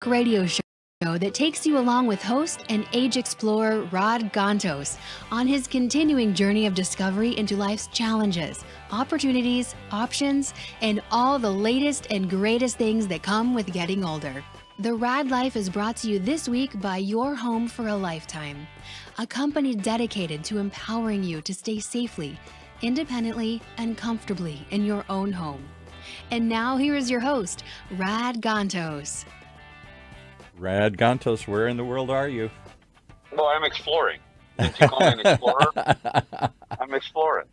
radio show that takes you along with host and age explorer Rod on his continuing journey of discovery into life's challenges, opportunities, options, and all the latest and greatest things that come with getting older. The Raad Life is brought to you this week by Your Home for a Lifetime, a company dedicated to empowering you to stay safely, independently, and comfortably in your own home. And now here is your host, Rad Gantos. Rad Gantos, where in the world are you? Well, I'm exploring. Didn't you call me an explorer? I'm exploring.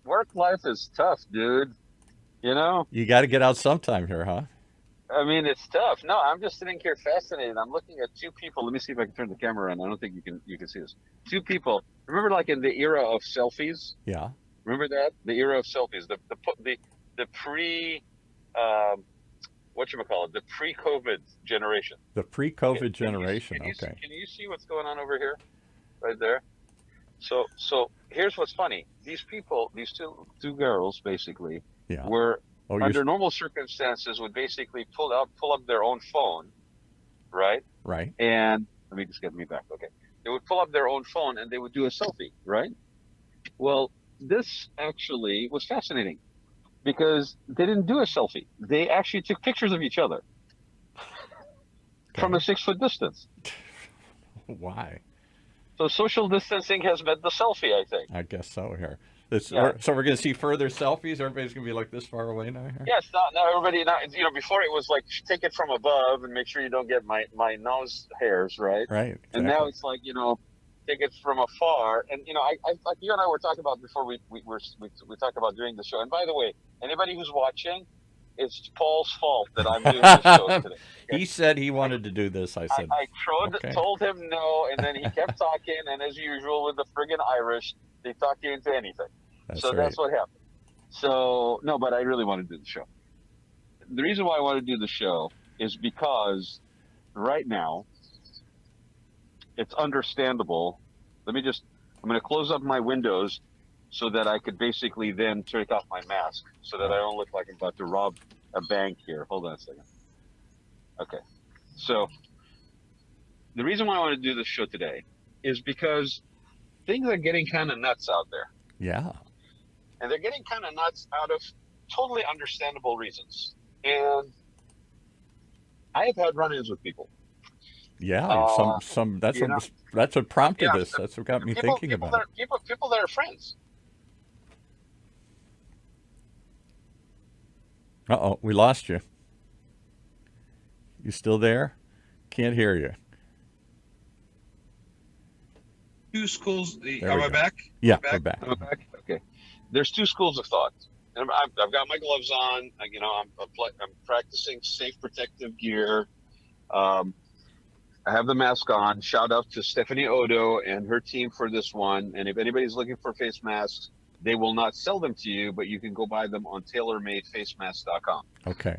Work life is tough, dude. You know? You got to get out sometime here, huh? I mean, it's tough. No, I'm just sitting here fascinated. I'm looking at two people. Let me see if I can turn the camera on. I don't think you can see this. Two people. Remember, like in the era of selfies? Yeah. Remember that? The era of selfies. The pre whatchamacallit, the pre-COVID generation. The pre-COVID generation. Okay. Can you see what's going on over here? Right there. So here's what's funny. These people, these two girls basically, were under normal circumstances would basically pull up their own phone, right? Right. And let me just get me back. Okay. They would pull up their own phone and they would do a selfie, right? Well, this actually was fascinating because they didn't do a selfie. They actually took pictures of each other from a 6-foot distance. Why? So social distancing has met the selfie, I think. I guess so here. So we're going to see further selfies? Everybody's going to be like this far away now here? Yes, now everybody, before it was like, take it from above and make sure you don't get my nose hairs, right? Right. Exactly. And now it's like, take it from afar. And, I like you and I were talking about before we talked about doing the show. And by the way, anybody who's watching, it's Paul's fault that I'm doing this show today. Okay? He said he wanted to do this. I said, I told him no, and then he kept talking. And as usual with the friggin' Irish, they talk you into anything. That's what happened. So, no, but I really want to do the show. The reason why I want to do the show is because right now, it's understandable. I'm going to close up my windows so that I could basically then take off my mask so that I don't look like I'm about to rob a bank here. Hold on a second. Okay. So the reason why I want to do this show today is because things are getting kind of nuts out there. Yeah. And they're getting kind of nuts out of totally understandable reasons. And I have had run-ins with people. Yeah, that's what prompted this. That's what got me thinking about it. People that are friends. Uh-oh, we lost you. You still there? Can't hear you. Two schools. Am I back? Yeah, we're back. Am I back? Okay. There's two schools of thought. And I've got my gloves on. I'm practicing safe protective gear. I have the mask on. Shout out to Stephanie Odo and her team for this one. And if anybody's looking for face masks, they will not sell them to you, but you can go buy them on tailormadefacemask.com. Okay.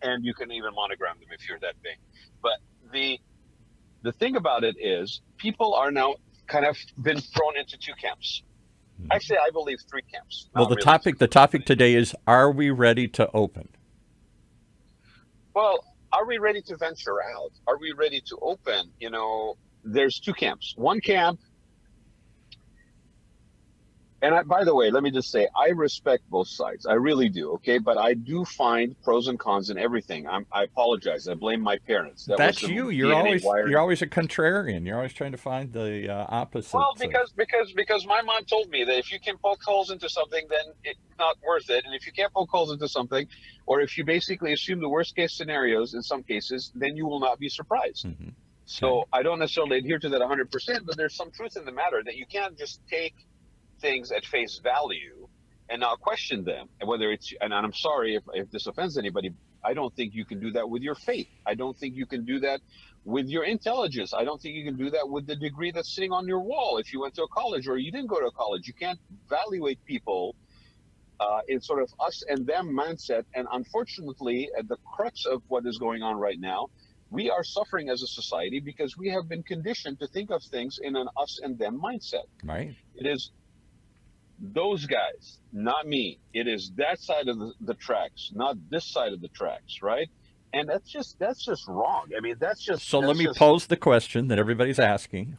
And you can even monogram them if you're that big. But the thing about it is people are now kind of been thrown into two camps. Actually, I believe three camps. Well, the topic today is, are we ready to open? Well, are we ready to venture out? Are we ready to open? There's two camps. One camp, and by the way, let me just say, I respect both sides. I really do, okay? But I do find pros and cons in everything. I apologize. I blame my parents. That's you. You're always a contrarian. You're always trying to find the opposite. Well, because my mom told me that if you can poke holes into something, then it's not worth it. And if you can't poke holes into something, or if you basically assume the worst case scenarios in some cases, then you will not be surprised. Mm-hmm. So I don't necessarily adhere to that 100%, but there's some truth in the matter that you can't just take things at face value and not question them. And whether it's, and I'm sorry if this offends anybody, I don't think you can do that with your faith. I don't think you can do that with your intelligence. I don't think you can do that with the degree that's sitting on your wall. If you went to a college or you didn't go to a college, you can't evaluate people in sort of us and them mindset. And unfortunately, at the crux of what is going on right now, we are suffering as a society because we have been conditioned to think of things in an us and them mindset. Right. It is Those guys, not me. It is that side of the tracks, not this side of the tracks, right? And that's just wrong. I mean, So let that's me just pose the question that everybody's asking.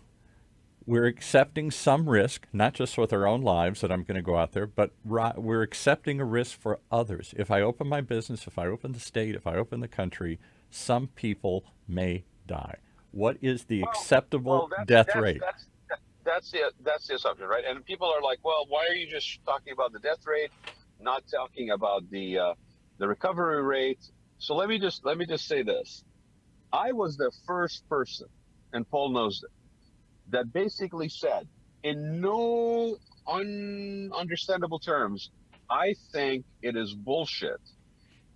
We're accepting some risk, not just with our own lives that I'm going to go out there, but we're accepting a risk for others. If I open my business, if I open the state, if I open the country, some people may die. What is the well, acceptable that's death that's rate? that's that's the assumption, right? And people are like, well, why are you just talking about the death rate, not talking about the recovery rate? So let me just say this. I was the first person, and Paul knows it, that basically said, in no understandable terms, I think it is bullshit,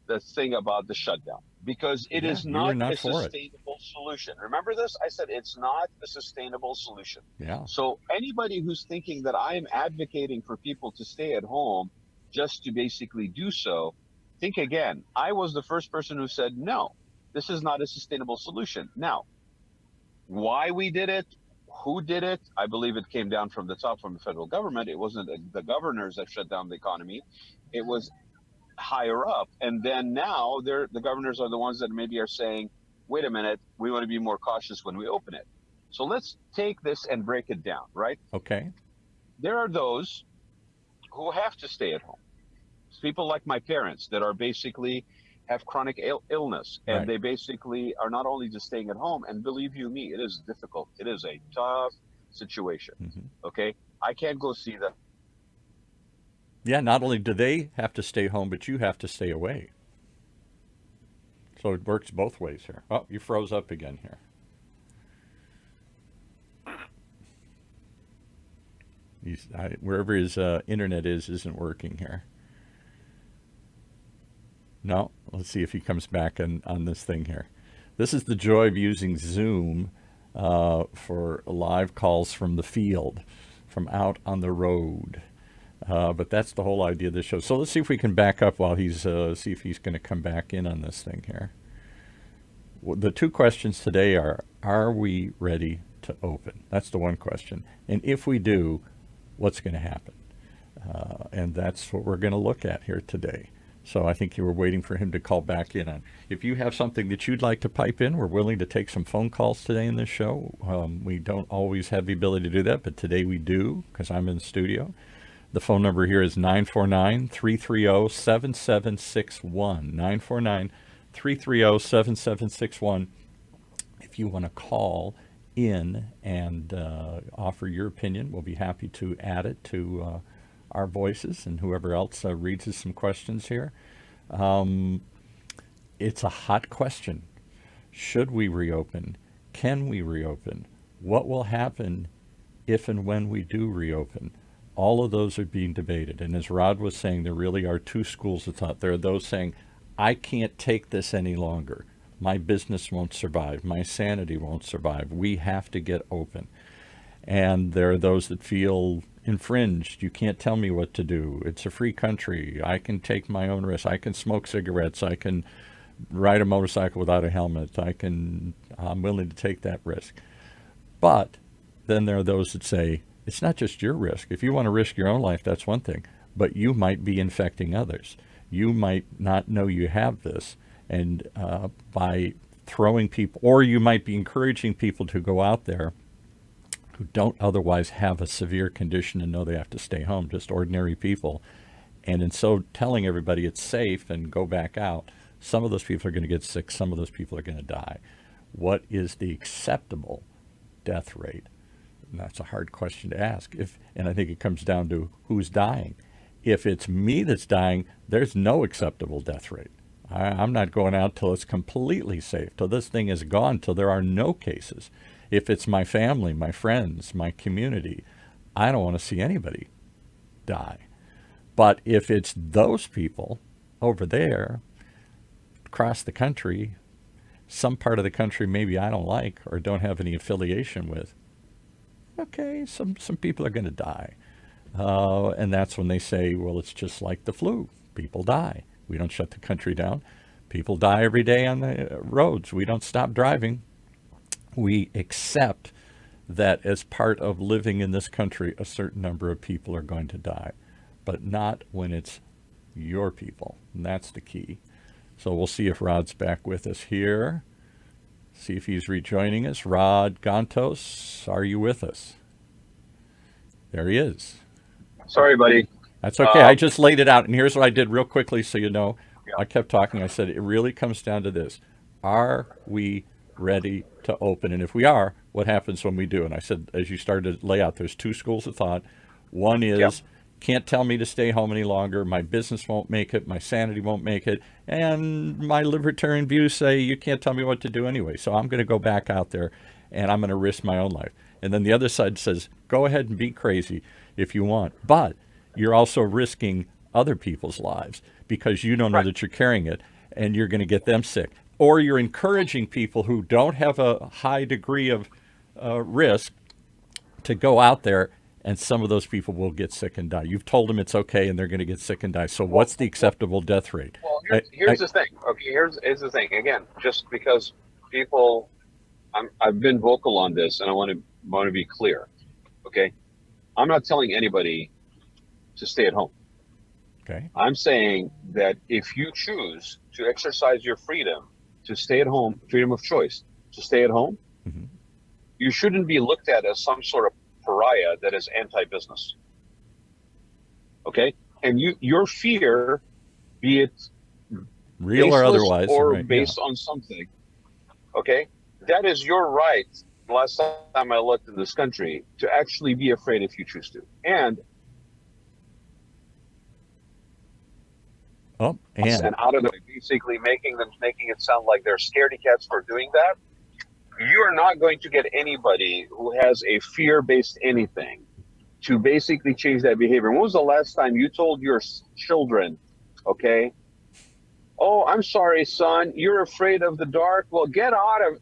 the thing about the shutdown, because it Yeah, is you were not not a for it. sustainable solution. Remember this? I said it's not a sustainable solution. Yeah. So anybody who's thinking that I am advocating for people to stay at home just to basically do so, think again. I was the first person who said, no, this is not a sustainable solution. Now, why we did it, who did it, I believe it came down from the top, from the federal government. It wasn't the governors that shut down the economy. It was higher up. And then now the governors are the ones that maybe are saying, wait a minute, we want to be more cautious when we open it. So let's take this and break it down, right? Okay. There are those who have to stay at home. It's people like my parents that are basically have chronic illness, and Right. they basically are not only just staying at home. And believe you me, it is difficult. It is a tough situation. Hmm. Okay, I can't go see them. Yeah, not only do they have to stay home, but you have to stay away. So it works both ways here. Oh, you froze up again here. Wherever his internet isn't working here. No, let's see if he comes back on this thing here. This is the joy of using Zoom for live calls from the field, from out on the road. But that's the whole idea of this show. So let's see if we can back up while see if he's going to come back in on this thing here. The two questions today are we ready to open? That's the one question. And if we do, what's going to happen? And that's what we're going to look at here today. So I think you were waiting for him to call back in on. If you have something that you'd like to pipe in, we're willing to take some phone calls today in this show. We don't always have the ability to do that, but today we do because I'm in the studio. The phone number here is 949-330-7761. 949-330-7761. If you want to call in and offer your opinion, we'll be happy to add it to our voices and whoever else reads us some questions here. It's a hot question. Should we reopen? Can we reopen? What will happen if and when we do reopen? All of those are being debated. And as Raad was saying, there really are two schools of thought. There are those saying, I can't take this any longer. My business won't survive. My sanity won't survive. We have to get open. And there are those that feel infringed. You can't tell me what to do. It's a free country. I can take my own risk. I can smoke cigarettes. I can ride a motorcycle without a helmet. I'm willing to take that risk. But then there are those that say, it's not just your risk. If you want to risk your own life, that's one thing. But you might be infecting others. You might not know you have this. And by throwing people, or you might be encouraging people to go out there who don't otherwise have a severe condition and know they have to stay home, just ordinary people. And in so telling everybody it's safe and go back out, some of those people are going to get sick. Some of those people are going to die. What is the acceptable death rate? And that's a hard question to ask. And I think it comes down to who's dying. If it's me that's dying, there's no acceptable death rate. I'm not going out till it's completely safe, till this thing is gone, till there are no cases. If it's my family, my friends, my community, I don't want to see anybody die. But if it's those people over there across the country, some part of the country maybe I don't like or don't have any affiliation with, okay, some people are going to die. And that's when they say, well, it's just like the flu. People die. We don't shut the country down. People die every day on the roads. We don't stop driving. We accept that as part of living in this country, a certain number of people are going to die, but not when it's your people. And that's the key. So we'll see if Rod's back with us here. See if he's rejoining us. Raad Gantos, are you with us? There he is. Sorry, buddy. That's okay. I just laid it out. And here's what I did real quickly so you know. Yeah. I kept talking. I said, it really comes down to this. Are we ready to open? And if we are, what happens when we do? And I said, as you started to lay out, there's two schools of thought. One is, can't tell me to stay home any longer. My business won't make it. My sanity won't make it. And my libertarian views say, you can't tell me what to do anyway. So I'm going to go back out there and I'm going to risk my own life. And then the other side says, go ahead and be crazy if you want. But you're also risking other people's lives because you don't know that you're carrying it and you're going to get them sick. Or you're encouraging people who don't have a high degree of risk to go out there, and some of those people will get sick and die. You've told them it's okay and they're going to get sick and die. So what's the acceptable death rate? Well, here's the thing. Okay, here's the thing. Again, just because people, I've been vocal on this, and I want to be clear. Okay, I'm not telling anybody to stay at home. Okay. I'm saying that if you choose to exercise your freedom to stay at home, freedom of choice, to stay at home, you shouldn't be looked at as some sort of pariah that is anti-business. Okay? And your fear, be it real or otherwise, or based on something, okay, that is your right. Last time I looked in this country, to actually be afraid if you choose to. And out of the basically making it sound like they're scaredy cats for doing that. You are not going to get anybody who has a fear-based anything to basically change that behavior. When was the last time you told your children, okay, oh, I'm sorry, son, you're afraid of the dark? Well,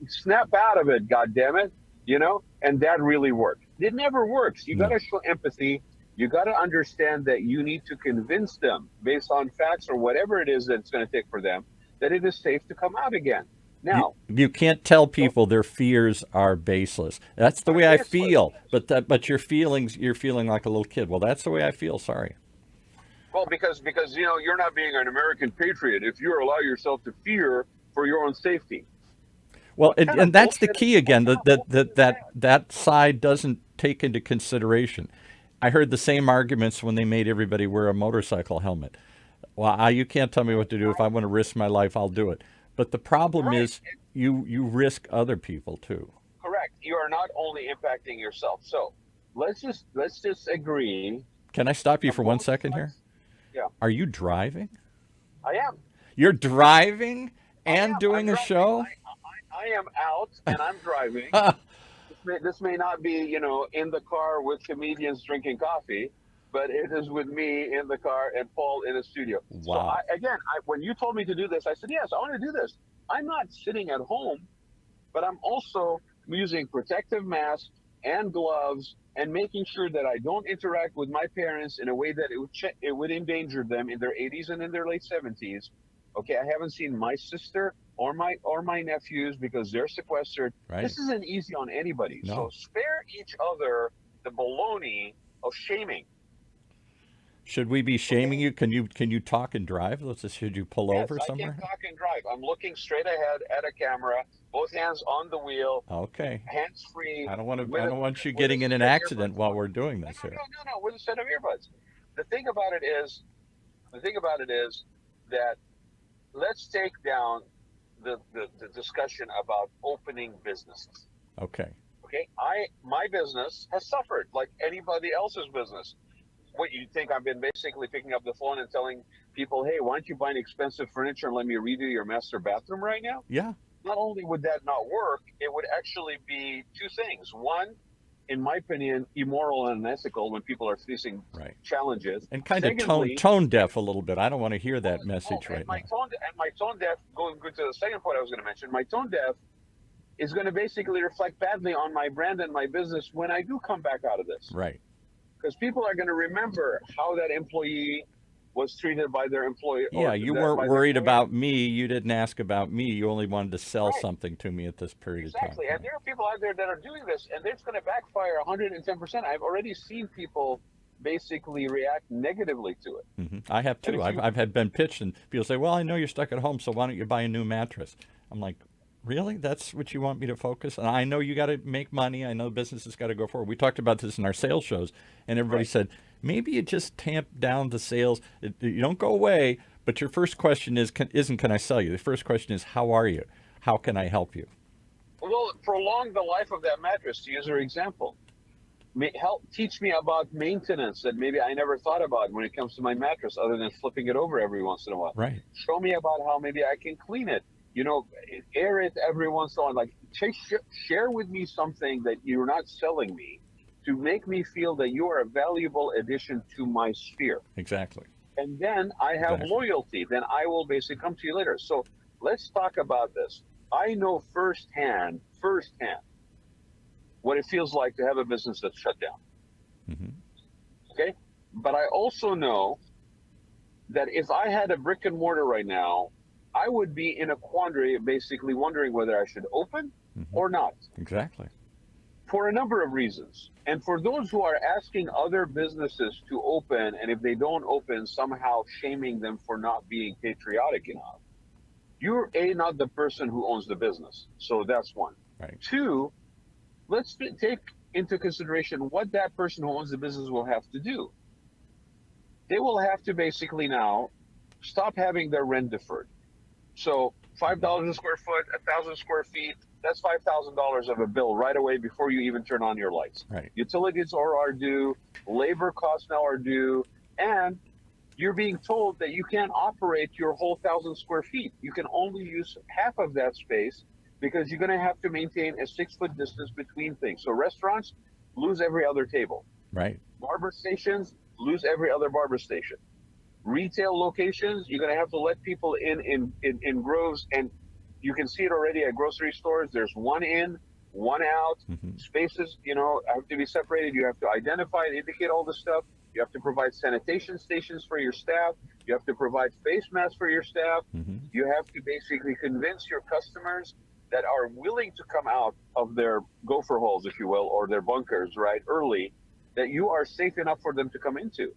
snap out of it, goddammit, you know? And that really worked. It never works. You got to show empathy. You got to understand that you need to convince them based on facts or whatever it is that it's going to take for them that it is safe to come out again. Now, you can't tell people their fears are baseless. That's the way I feel. But you're feeling like a little kid. Well, that's the way I feel. Sorry. Well, because you know, you're not being an American patriot if you allow yourself to fear for your own safety. Well, and that's the key again. That side doesn't take into consideration. I heard the same arguments when they made everybody wear a motorcycle helmet. Well, you can't tell me what to do. If I want to risk my life, I'll do it. But the problem is you risk other people too. Correct. You are not only impacting yourself. So let's just agree. Can I stop you for 1 second here? Yeah. Are you driving? I am. You're driving and doing a show? I am out and I'm driving. This may not be, you know, in the car with comedians drinking coffee, but it is with me in the car and Paul in the studio. Wow. So when you told me to do this, I said, yes, I want to do this. I'm not sitting at home, but I'm also using protective masks and gloves and making sure that I don't interact with my parents in a way that it would endanger them in their 80s and in their late 70s. Okay, I haven't seen my sister or my nephews because they're sequestered. Right. This isn't easy on anybody. No. So spare each other the baloney of shaming. Should we be shaming you? Can you talk and drive? Should you pull over somewhere? I can talk and drive. I'm looking straight ahead at a camera, both hands on the wheel. Okay. Hands free. I don't want you getting in an accident while we're doing this here. No, with a set of earbuds. The thing about it is that let's take down the discussion about opening businesses. Okay. Okay. My business has suffered like anybody else's business. What, you think I've been basically picking up the phone and telling people, hey, why don't you buy an expensive furniture and let me redo your master bathroom right now? Yeah. Not only would that not work, it would actually be two things. One, in my opinion, immoral and unethical when people are facing challenges. And kind of tone deaf a little bit. I don't want to hear that message right now. My tone deaf, going to the second point I was going to mention, my tone deaf is going to basically reflect badly on my brand and my business when I do come back out of this. Right. Because people are going to remember how that employee was treated by their employer. Yeah, you weren't worried about me. You didn't ask about me. You only wanted to sell something to me at this period of time. Exactly. And there are people out there that are doing this, and it's going to backfire 110%. I've already seen people basically react negatively to it. I have too. I've had been pitched, and people say, well, I know you're stuck at home, so why don't you buy a new mattress? I'm like, really? That's what you want me to focus on? I know you got to make money. I know business has got to go forward. We talked about this in our sales shows, and everybody said, maybe you just tamp down the sales. You don't go away, but your first question isn't can I sell you? The first question is, how are you? How can I help you? Well, prolong the life of that mattress, to use your example. Teach me about maintenance that maybe I never thought about when it comes to my mattress, other than flipping it over every once in a while. Right. Show me about how maybe I can clean it, air it every once in a while. Like, share with me something that you're not selling me to make me feel that you are a valuable addition to my sphere. Exactly. And then I have loyalty. Then I will basically come to you later. So let's talk about this. I know firsthand, what it feels like to have a business that's shut down. Okay? But I also know that if I had a brick and mortar right now, I would be in a quandary, basically wondering whether I should open or not. Exactly. For a number of reasons. And for those who are asking other businesses to open, and if they don't open, somehow shaming them for not being patriotic enough, you're not the person who owns the business. So that's one. Right. Two, let's take into consideration what that person who owns the business will have to do. They will have to basically now stop having their rent deferred. So $5 a square foot, 1,000 square feet, that's $5,000 of a bill right away before you even turn on your lights. Right. Utilities are due, labor costs now are due, and you're being told that you can't operate your whole 1,000 square feet. You can only use half of that space because you're going to have to maintain a 6-foot distance between things. So restaurants lose every other table. Right. Barber stations lose every other barber station. Retail locations, you're going to have to let people in groves, and you can see it already at grocery stores. There's one in, one out. Spaces, have to be separated. You have to identify and indicate all this stuff. You have to provide sanitation stations for your staff. You have to provide face masks for your staff. You have to basically convince your customers that are willing to come out of their gopher holes, if you will, or their bunkers, right, early, that you are safe enough for them to come into,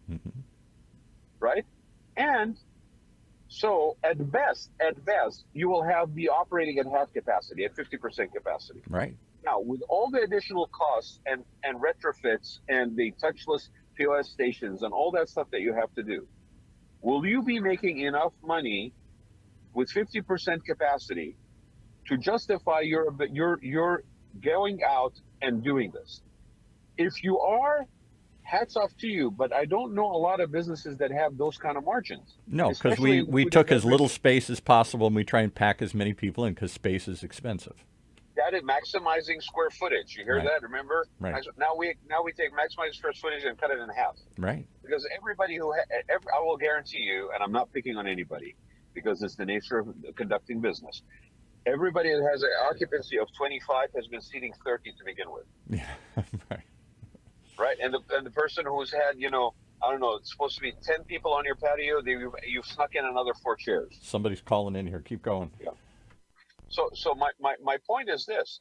right? And so at best, you will be operating at half capacity, at 50% capacity. Right. Now, with all the additional costs and retrofits and the touchless POS stations and all that stuff that you have to do, will you be making enough money with 50% capacity to justify your going out and doing this? If you are, hats off to you, but I don't know a lot of businesses that have those kind of margins. No, because we took as little space as possible, and we try and pack as many people in because space is expensive. That is maximizing square footage. You hear that? Remember? Right. Now we take maximizing square footage and cut it in half. Right. Because everybody I will guarantee you, and I'm not picking on anybody, because it's the nature of conducting business. Everybody that has an occupancy of 25 has been seating 30 to begin with. Yeah. Right. Right, and the person who's had, I don't know, it's supposed to be 10 people on your patio, you've snuck in another 4 chairs. Somebody's calling in here. Keep going. Yeah. So my point is this.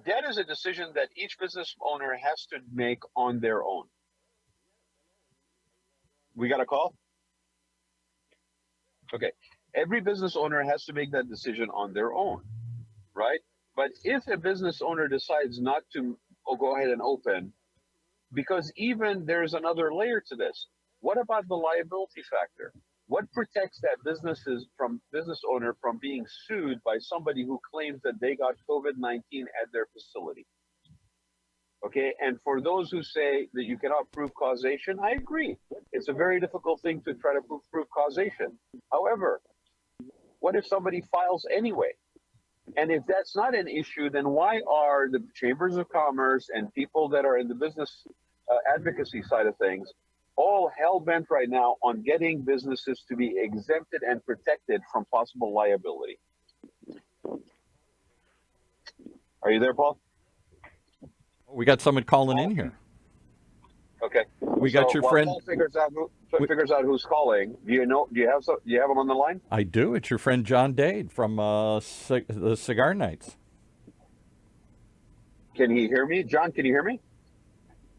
That is a decision that each business owner has to make on their own. We got a call? Okay. Every business owner has to make that decision on their own, right? But if a business owner decides not to go ahead and open, because even there's another layer to this. What about the liability factor? What protects that business owner from being sued by somebody who claims that they got COVID-19 at their facility? Okay, and for those who say that you cannot prove causation, I agree. It's a very difficult thing to try to prove causation. However, what if somebody files anyway? And if that's not an issue, then why are the chambers of commerce and people that are in the business advocacy side of things all hell-bent right now on getting businesses to be exempted and protected from possible liability? Are you there, Paul? We got someone calling in here. Okay. we got your while friend. Paul figures out who's calling, do you have him on the line? I do. It's your friend John Dade from the Cigar Nights. Can he hear me? John, can you hear me?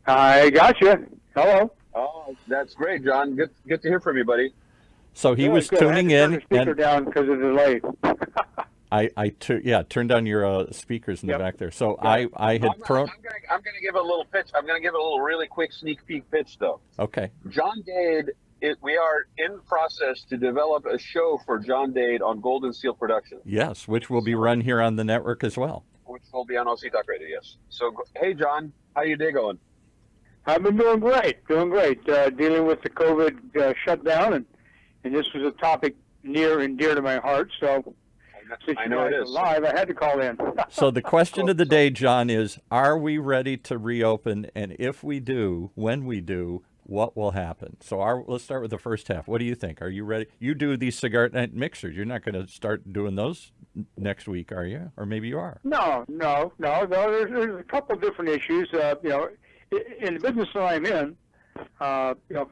I got you. Hello. Oh, that's great, John. Good to hear from you, buddy. So he was Good. tuning I had in, to turn the speaker and down because of the delay. turned down your speakers in the back there. So I had I'm thrown. gonna give it a little pitch. I'm gonna give it a little really quick sneak peek pitch, though. Okay. John Dade. We are in process to develop a show for John Dade on Golden Seal Productions. Yes, which will be run here on the network as well. Which will be on OC Talk Radio. Yes. So, hey, John, how your day going? I've been doing great. Dealing with the COVID shutdown, and this was a topic near and dear to my heart. So, since I you know guys it are is. live, I had to call in. So the question of the day, John, is: are we ready to reopen? And if we do, when we do, what will happen? So let's start with the first half. What do you think? Are you ready? You do these cigar night mixers. You're not going to start doing those next week, are you? Or maybe you are. No. There's a couple different issues. In the business that I'm in,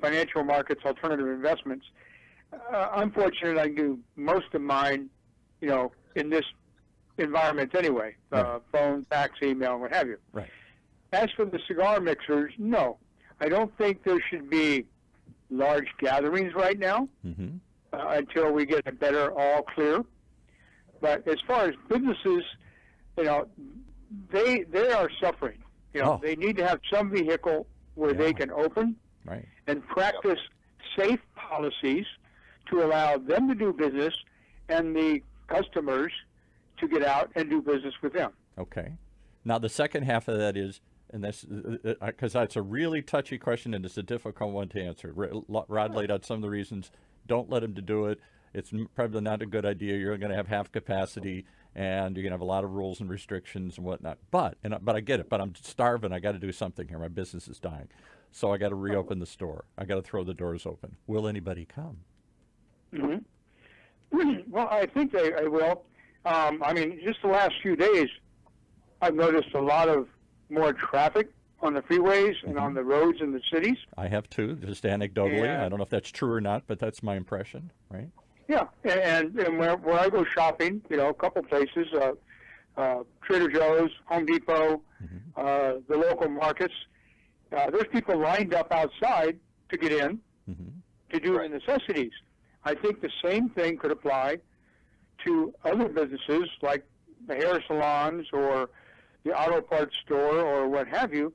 financial markets, alternative investments. I'm fortunate I can do most of mine, in this environment anyway. Phone, fax, email, what have you. Right. As for the cigar mixers, no. I don't think there should be large gatherings right now until we get a better all clear. But as far as businesses, they are suffering. They need to have some vehicle where they can open and practice safe policies to allow them to do business and the customers to get out and do business with them. Okay. Now the second half of that is, and that's because that's a really touchy question and it's a difficult one to answer. Rod laid out some of the reasons. Don't let him to do it. It's probably not a good idea. You're going to have half capacity, and you're going to have a lot of rules and restrictions and whatnot. But I get it. But I'm starving. I got to do something here. My business is dying, so I got to reopen the store. I got to throw the doors open. Will anybody come? Well, I think I will. Just the last few days, I've noticed a lot of more traffic on the freeways and on the roads in the cities. I have too, just anecdotally. And I don't know if that's true or not, but that's my impression, right? Yeah, and where I go shopping, a couple places, Trader Joe's, Home Depot, the local markets, there's people lined up outside to get in to do the necessities. I think the same thing could apply to other businesses like the hair salons or the auto parts store or what have you,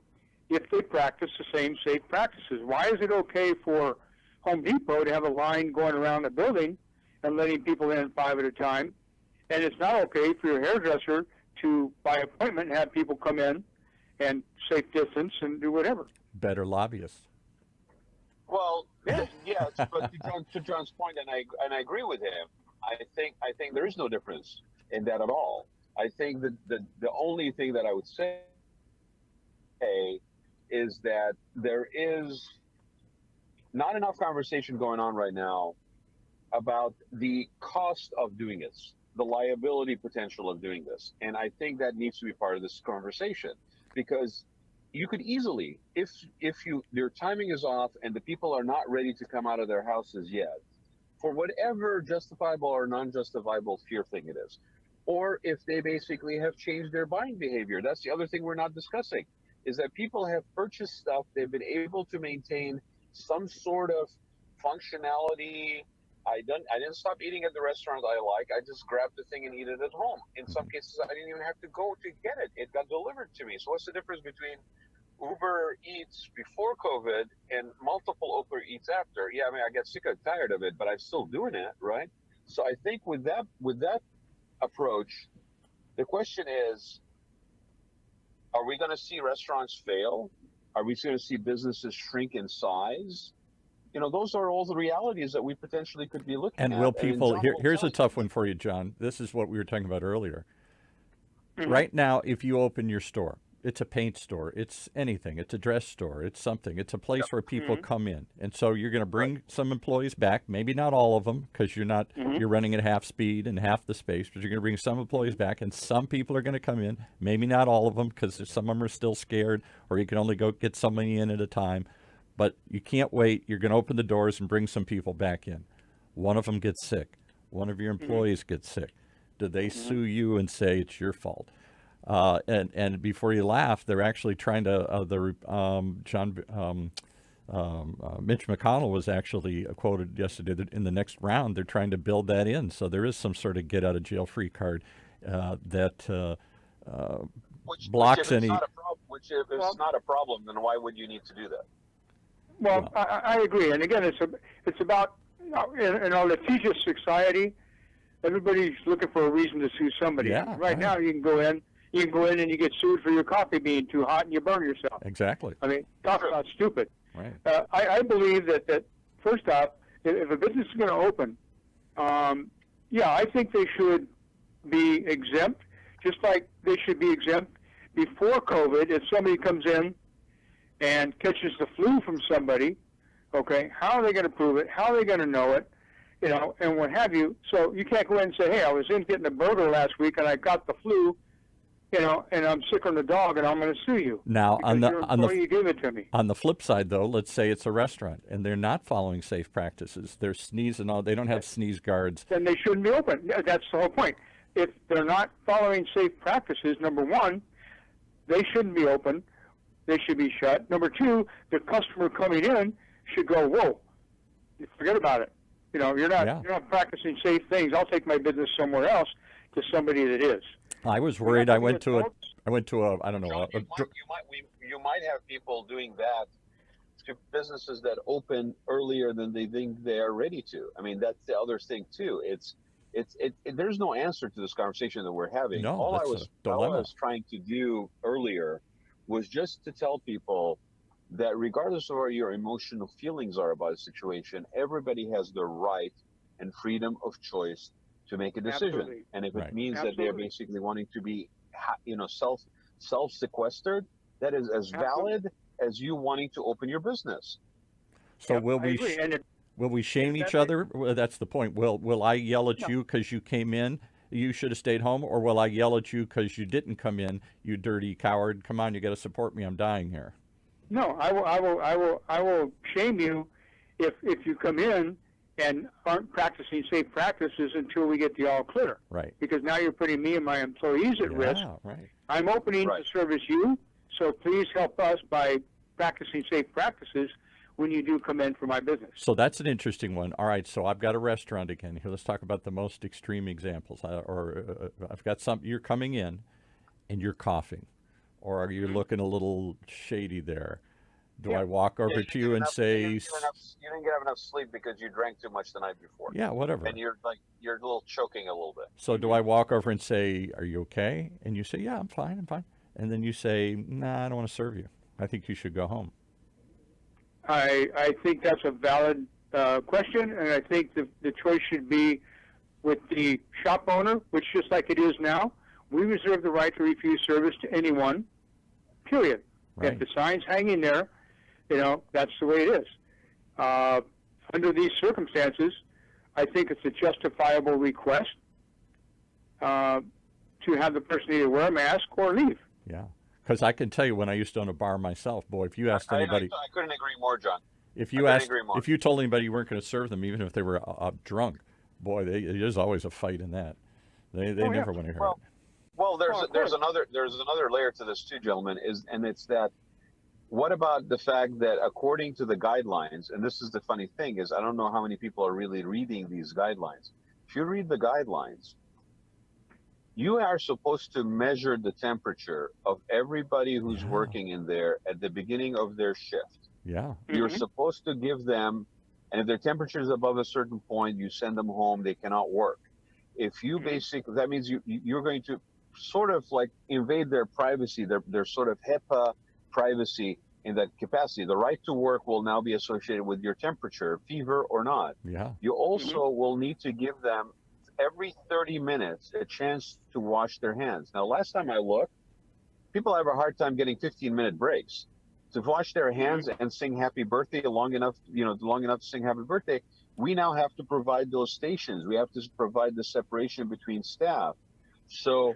if they practice the same safe practices. Why is it okay for Home Depot to have a line going around a building and letting people in 5 at a time, and it's not okay for your hairdresser to, by appointment, have people come in and safe distance and do whatever? Better lobbyists. Well, yes, but to John's point, and I agree with him. I think there is no difference in that at all. I think that the only thing that I would say is that there is not enough conversation going on right now about the cost of doing this, the liability potential of doing this. And I think that needs to be part of this conversation, because you could easily, if their timing is off and the people are not ready to come out of their houses yet, for whatever justifiable or non-justifiable fear thing it is, or if they basically have changed their buying behavior. That's the other thing we're not discussing, is that people have purchased stuff, they've been able to maintain some sort of functionality. I didn't stop eating at the restaurant I like. I just grabbed the thing and eat it at home. In some cases, I didn't even have to go to get it. It got delivered to me. So what's the difference between Uber Eats before COVID and multiple Uber Eats after? Yeah, I get sick and tired of it, but I'm still doing it, right? So I think with that approach, the question is, are we going to see restaurants fail? Are we going to see businesses shrink in size? Those are all the realities that we potentially could be looking at. And will people, here's a tough one for you, John. This is what we were talking about earlier. Right now, if you open your store, it's a paint store, it's anything, it's a dress store, it's something, it's a place where people come in. And so you're going to bring some employees back, maybe not all of them, because you're running at half speed and half the space, but you're going to bring some employees back, and some people are going to come in, maybe not all of them, because some of them are still scared, or you can only go get somebody in at a time. But you can't wait. You're going to open the doors and bring some people back in. One of them gets sick. One of your employees gets sick. Do they sue you and say it's your fault? And before you laugh, they're actually trying to. Mitch McConnell was actually quoted yesterday that in the next round they're trying to build that in. So there is some sort of get out of jail free card that blocks any. Which if it's not a problem, then why would you need to do that? Well, I agree. And again, it's about in our litigious society, everybody's looking for a reason to sue somebody. Yeah, right now, you can go in and you get sued for your coffee being too hot and you burn yourself. Exactly. I mean, talk about stupid. Right. I believe that first off, if a business is going to open, I think they should be exempt, just like they should be exempt before COVID. If somebody comes in and catches the flu from somebody, okay, how are they going to prove it? How are they going to know it? You know, and what have you. So you can't go in and say, hey, I was in getting a burger last week and I got the flu, you know, and I'm sick on the dog and I'm going to sue you. Now, you give it to me. On the flip side, though, let's say it's a restaurant and they're not following safe practices. They're sneezing all. They don't have sneeze guards. Then they shouldn't be open. That's the whole point. If they're not following safe practices, number one, they shouldn't be open. They should be shut. Number two, the customer coming in should go, whoa, forget about it. You know, you're not practicing safe things. I'll take my business somewhere else to somebody that is. I was worried. I went to a I don't know. You might have people doing that to businesses that open earlier than they think they are ready to. I mean, that's the other thing too. There's no answer to this conversation that we're having. No, all I was trying to do earlier was just to tell people that regardless of what your emotional feelings are about a situation, everybody has the right and freedom of choice to make a decision. Absolutely. And if it means that they're basically wanting to be, self-sequestered, that is as valid as you wanting to open your business. So will we shame each other? Well, that's the point. Will I yell at you because you came in? You should have stayed home, or will I yell at you because you didn't come in? You dirty coward! Come on, you got to support me. I'm dying here. No, I will shame you if you come in and aren't practicing safe practices until we get the all clear. Right. Because now you're putting me and my employees at risk. Right. I'm opening to service you, so please help us by practicing safe practices when you do come in for my business. So that's an interesting one. All right, so I've got a restaurant again. Here, let's talk about the most extreme examples. I've got you're coming in and you're coughing, or are you looking a little shady there? Do I walk over to you and say, you didn't get enough sleep because you drank too much the night before? Yeah, whatever. And you're a little choking a little bit. So do I walk over and say, are you okay? And you say, yeah, I'm fine. And then you say, nah, I don't want to serve you. I think you should go home. I think that's a valid question, and I think the choice should be with the shop owner, which just like it is now, we reserve the right to refuse service to anyone, period. Right. If the sign's hanging there, that's the way it is. Under these circumstances, I think it's a justifiable request to have the person either wear a mask or leave. Yeah. Because I can tell you, when I used to own a bar myself, boy, if you asked anybody, I couldn't agree more, John. If you told anybody you weren't going to serve them, even if they were drunk, boy, there's always a fight in that. They never want to hear it. Well, there's another layer to this too, gentlemen. It's that. What about the fact that according to the guidelines, and this is the funny thing, is I don't know how many people are really reading these guidelines. If you read the guidelines, you are supposed to measure the temperature of everybody who's working in there at the beginning of their shift. Yeah. You're supposed to give them, and if their temperature is above a certain point, you send them home. They cannot work. If you that means you're going to sort of like invade their privacy, their sort of HIPAA privacy in that capacity. The right to work will now be associated with your temperature, fever or not. Yeah. You also will need to give them every 30 minutes a chance to wash their hands. Now, last time I looked, people have a hard time getting 15-minute breaks to wash their hands and sing happy birthday long enough to sing happy birthday. We now have to provide those stations. We have to provide the separation between staff. So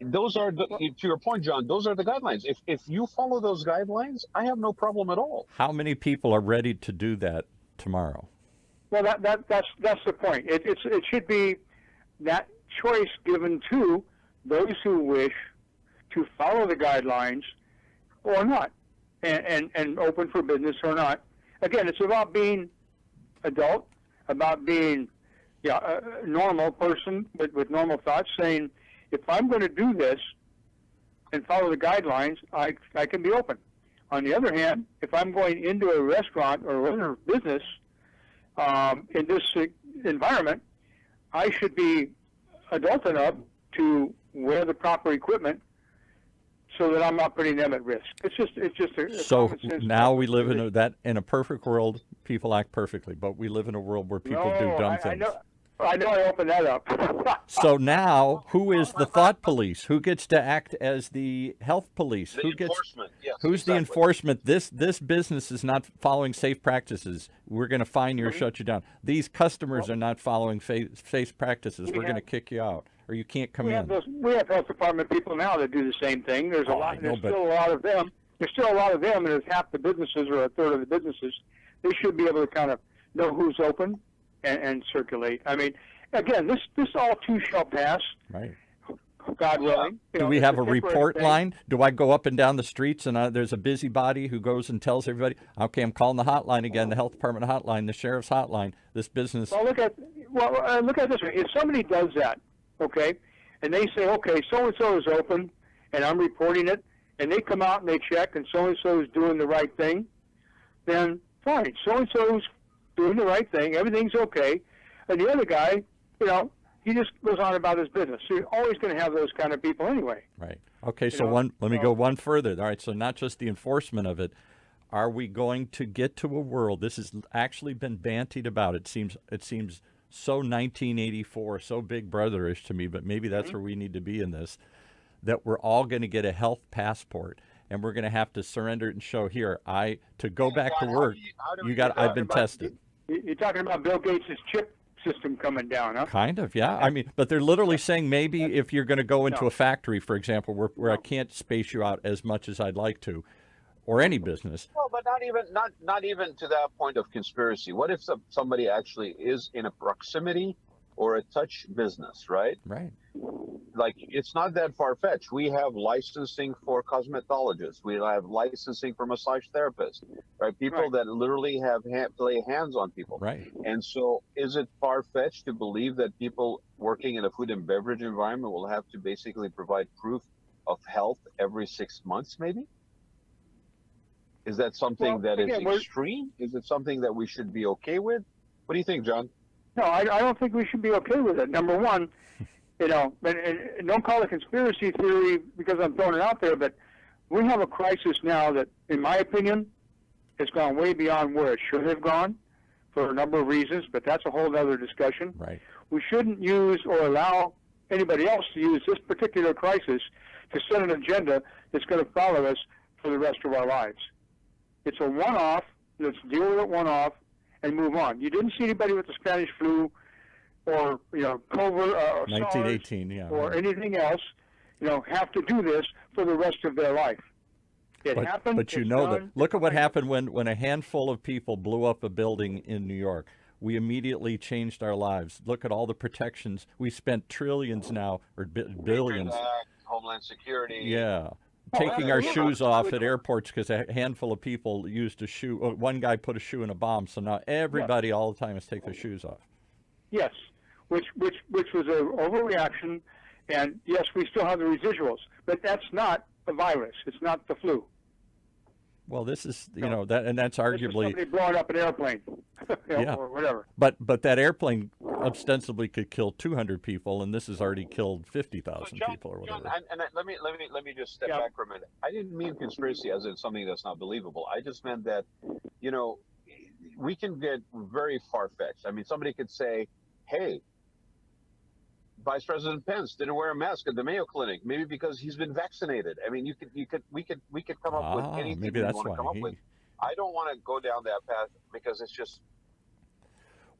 those are to your point, John. Those are the guidelines. If you follow those guidelines, I have no problem at all. How many people are ready to do that tomorrow? Well, that's the point. It should be that choice given to those who wish to follow the guidelines or not, and open for business or not. Again, it's about being adult, about being a normal person with normal thoughts, saying, if I'm going to do this and follow the guidelines, I can be open. On the other hand, if I'm going into a restaurant or other business in this environment, I should be adult enough to wear the proper equipment so that I'm not putting them at risk. It's just a So common sense now we live in a perfect world. People act perfectly, but we live in a world where people do dumb things. I know I opened that up. So now, who is the thought police? Who gets to act as the health police? The enforcement, yes, Who's the exactly. enforcement? This business is not following safe practices. We're going to fine you or shut you down. These customers are not following safe practices. We're going to kick you out, or you can't come in. We have health department people now that do the same thing. There's a lot. There's still a lot of them. There's still a lot of them, and it's half the businesses or a third of the businesses. They should be able to kind of know who's open and circulate. I mean, again, this all too shall pass. Right. God willing. Do we have a report line? Do I go up and down the streets and there's a busybody who goes and tells everybody, okay, I'm calling the hotline again, the health department hotline, the sheriff's hotline, this business. Well, look at it this way. If somebody does that, okay, and they say, okay, so-and-so is open, and I'm reporting it, and they come out and they check, and so-and-so is doing the right thing, then fine. So-and-so's doing the right thing. Everything's okay. And the other guy, he just goes on about his business. So you're always going to have those kind of people anyway. Right. Okay, let me go one further. All right, so not just the enforcement of it. Are we going to get to a world, this has actually been bantied about. It seems so 1984, so Big Brotherish to me, but maybe that's where we need to be in this, that we're all going to get a health passport. And we're going to have to surrender it and show here. To go back to work, I've been tested. You're talking about Bill Gates' chip system coming down, huh? Kind of, yeah. I mean, but they're literally saying maybe if you're going to go into a factory, for example, where I can't space you out as much as I'd like to, or any business. Well, but not even to that point of conspiracy. What if somebody actually is in a proximity or a touch business, right? Right. Like, it's not that far-fetched. We have licensing for cosmetologists. We have licensing for massage therapists, right? People that literally have lay hands on people. Right. And so is it far-fetched to believe that people working in a food and beverage environment will have to basically provide proof of health every 6 months, maybe? Is that something that is extreme? Is it something that we should be okay with? What do you think, John? No, I don't think we should be okay with it. Number one, and don't call it conspiracy theory because I'm throwing it out there, but we have a crisis now that, in my opinion, has gone way beyond where it should have gone for a number of reasons, but that's a whole other discussion. Right. We shouldn't use or allow anybody else to use this particular crisis to set an agenda that's going to follow us for the rest of our lives. It's a one-off. Let's deal with it one-off and move on. You didn't see anybody with the Spanish flu or COVID, 1918, SARS, or anything else, have to do this for the rest of their life. It happened. But look at what happened when a handful of people blew up a building in New York. We immediately changed our lives. Look at all the protections. We spent trillions now, or billions. Homeland Security. Yeah. Taking our shoes off at airports because a handful of people used a shoe. One guy put a shoe in a bomb, so now everybody all the time has to take their shoes off. Yes, which was an overreaction, and yes, we still have the residuals, but that's not a virus. It's not the flu. Well, this is that's arguably somebody blowing up an airplane, or whatever. But that airplane ostensibly could kill 200 people, and this has already killed 50,000 people or whatever. John, and let me just step back for a minute. I didn't mean conspiracy as in something that's not believable. I just meant that, we can get very far-fetched. I mean, somebody could say, "Hey, Vice President Pence didn't wear a mask at the Mayo Clinic, maybe because he's been vaccinated." I mean, we could come up with anything maybe we that's want to why come up with. I don't want to go down that path because it's just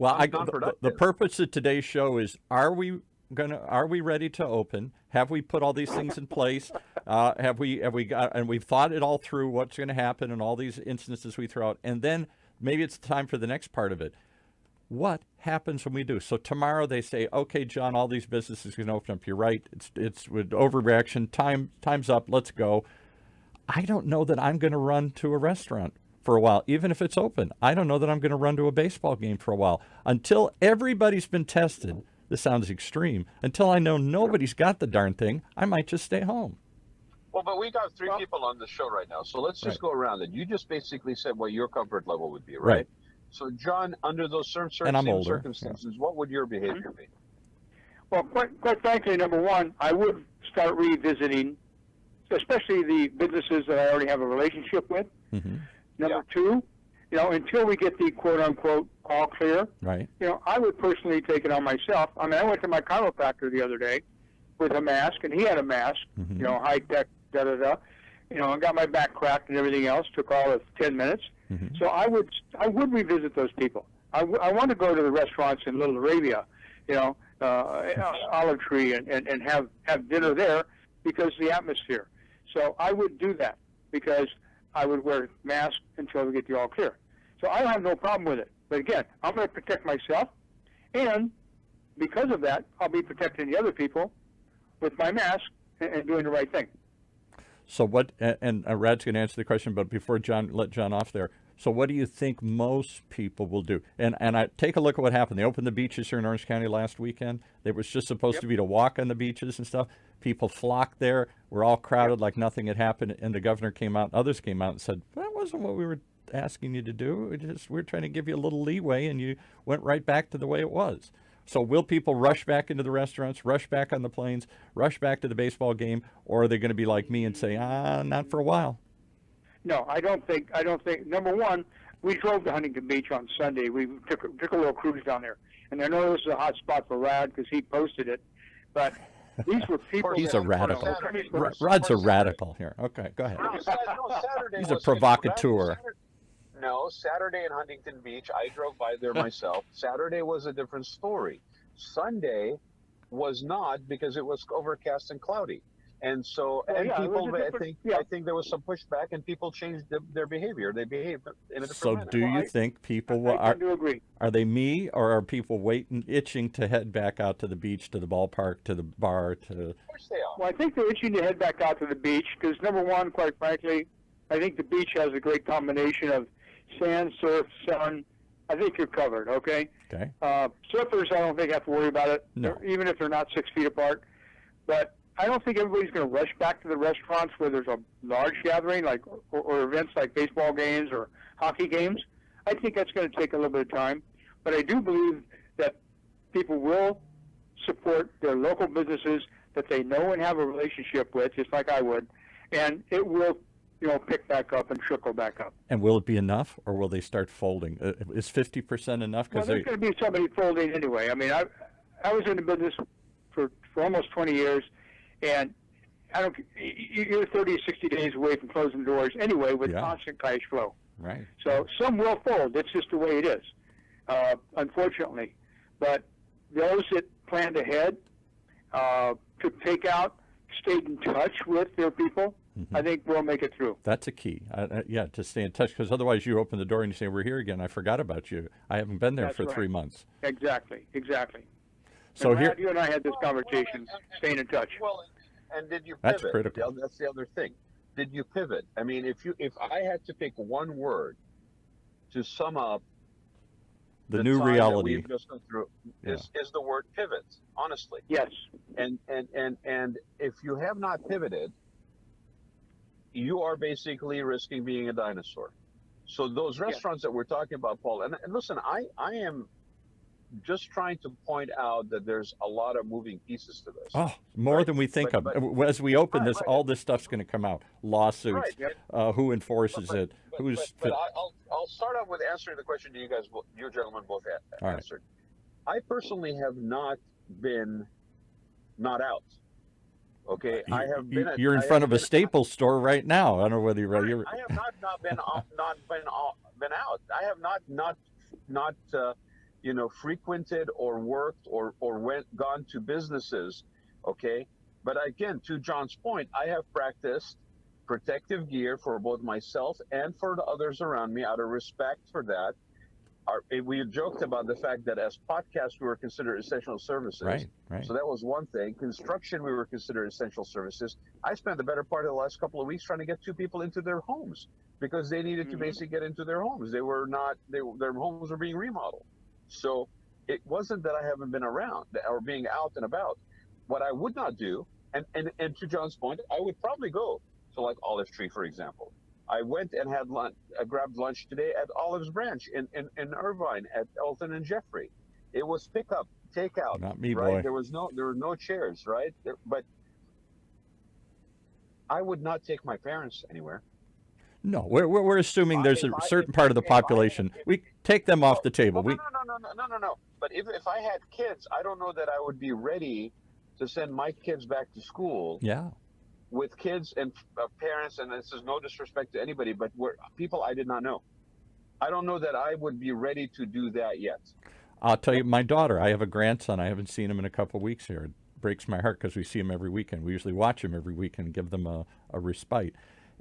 the purpose of today's show is: are we are we ready to open? Have we put all these things in place? Have we got, and we've thought it all through, what's going to happen in all these instances we throw out, and then maybe it's time for the next part of it. What happens when we do? So tomorrow they say, okay, John, all these businesses can open up. You're right. It's with overreaction. Time's up. Let's go. I don't know that I'm going to run to a restaurant for a while, even if it's open. I don't know that I'm going to run to a baseball game for a while until everybody's been tested. This sounds extreme. Until I know nobody's got the darn thing, I might just stay home. Well, but we got three people on the show right now, so let's just go around it. You just basically said what your comfort level would be, right? So, John, under those circumstances, what would your behavior be? Well, quite frankly, number one, I would start revisiting, especially the businesses that I already have a relationship with. Mm-hmm. Number two, until we get the quote-unquote all clear, I would personally take it on myself. I mean, I went to my chiropractor the other day with a mask, and he had a mask, high-tech, da-da-da, and got my back cracked and everything else. Took all of 10 minutes. Mm-hmm. So I would revisit those people. I want to go to the restaurants in Little Arabia, Olive Tree, and have dinner there because the atmosphere. So I would do that because I would wear a mask until we get the all clear. So I have no problem with it. But again, I'm going to protect myself, and because of that, I'll be protecting the other people with my mask and doing the right thing. So what? And Rad's going to answer the question, but before let John off there. So what do you think most people will do? And I take a look at what happened. They opened the beaches here in Orange County last weekend. It was just supposed to be to walk on the beaches and stuff. People flocked there. We're all crowded like nothing had happened. And the governor came out, others came out and said, that wasn't what we were asking you to do. We're trying to give you a little leeway, and you went right back to the way it was. So will people rush back into the restaurants, rush back on the planes, rush back to the baseball game, or are they going to be like me and say, not for a while? No, I don't think. Number one, we drove to Huntington Beach on Sunday. We took a little cruise down there, and I know this is a hot spot for Rad because he posted it. But these were people. He's a radical. Rod's a radical here. Okay, go ahead. No, Saturday He's a provocateur. Saturday in Huntington Beach, I drove by there myself. Saturday was a different story. Sunday was not, because it was overcast and cloudy. And so, I think there was some pushback, and people changed their behavior. They behaved in a different manner. So, do you think people I do agree. Are they me, or are people itching to head back out to the beach, to the ballpark, to the bar? Of course they are. Well, I think they're itching to head back out to the beach because, number one, quite frankly, I think the beach has a great combination of sand, surf, sun. I think you're covered. Okay. Okay. Surfers, I don't think have to worry about it, even if they're not 6 feet apart. But I don't think everybody's going to rush back to the restaurants where there's a large gathering, or events like baseball games or hockey games. I think that's going to take a little bit of time, but I do believe that people will support their local businesses that they know and have a relationship with, just like I would, and it will, pick back up and trickle back up. And will it be enough, or will they start folding? Is 50% enough? Well, there's going to be somebody folding anyway. I mean, I was in the business for almost 20 years. And you're 30 or 60 days away from closing doors anyway with constant cash flow. Right. So some will fold. That's just the way it is, unfortunately. But those that planned ahead, took takeout, stayed in touch with their people, I think we'll make it through. That's a key. To stay in touch, because otherwise you open the door and you say, we're here again. I forgot about you. I haven't been there for 3 months. Exactly. So Rad, you and I had this conversation, staying in touch. Well, and did you pivot? That's critical. That's the other thing. Did you pivot? I mean, if I had to pick one word to sum up the new reality we've just gone through, is the word pivot. Honestly. Yes. And if you have not pivoted, you are basically risking being a dinosaur. So those restaurants that we're talking about, Paul, and listen, I am just trying to point out that there's a lot of moving pieces to this. Oh, more than we think of. As we open this, all this stuff's going to come out. Lawsuits, who enforces it, But I'll start out with answering the question you gentlemen both answered. Right. I personally have not been not out. Okay, I have been. You're in front of a Staples store right now. I don't know whether you're ready. I have not been out. I have not frequented or worked or gone to businesses. Okay. But again, to John's point, I have practiced protective gear for both myself and for the others around me out of respect for that. We joked about the fact that as podcasts, we were considered essential services. Right, right. So that was one thing. Construction, we were considered essential services. I spent the better part of the last couple of weeks trying to get 2 people into their homes because they needed to basically get into their homes. Their homes were being remodeled. So it wasn't that I haven't been around or being out and about. What I would not do, and to John's point, I would probably go to like Olive Tree, for example. I went and had lunch. I grabbed lunch today at Olive's Branch in Irvine at Elton and Jeffrey. It was pickup, takeout. Not me, right? boy. There were no chairs, right? But I would not take my parents anywhere. No, we're assuming there's a certain part of the population. We take them off the table. No. But if I had kids, I don't know that I would be ready to send my kids back to school. Yeah. With kids and parents, and this is no disrespect to anybody, but we're people I did not know. I don't know that I would be ready to do that yet. I'll tell you, my daughter, I have a grandson. I haven't seen him in a couple of weeks here. It breaks my heart because we see him every weekend. We usually watch him every weekend and give them a respite.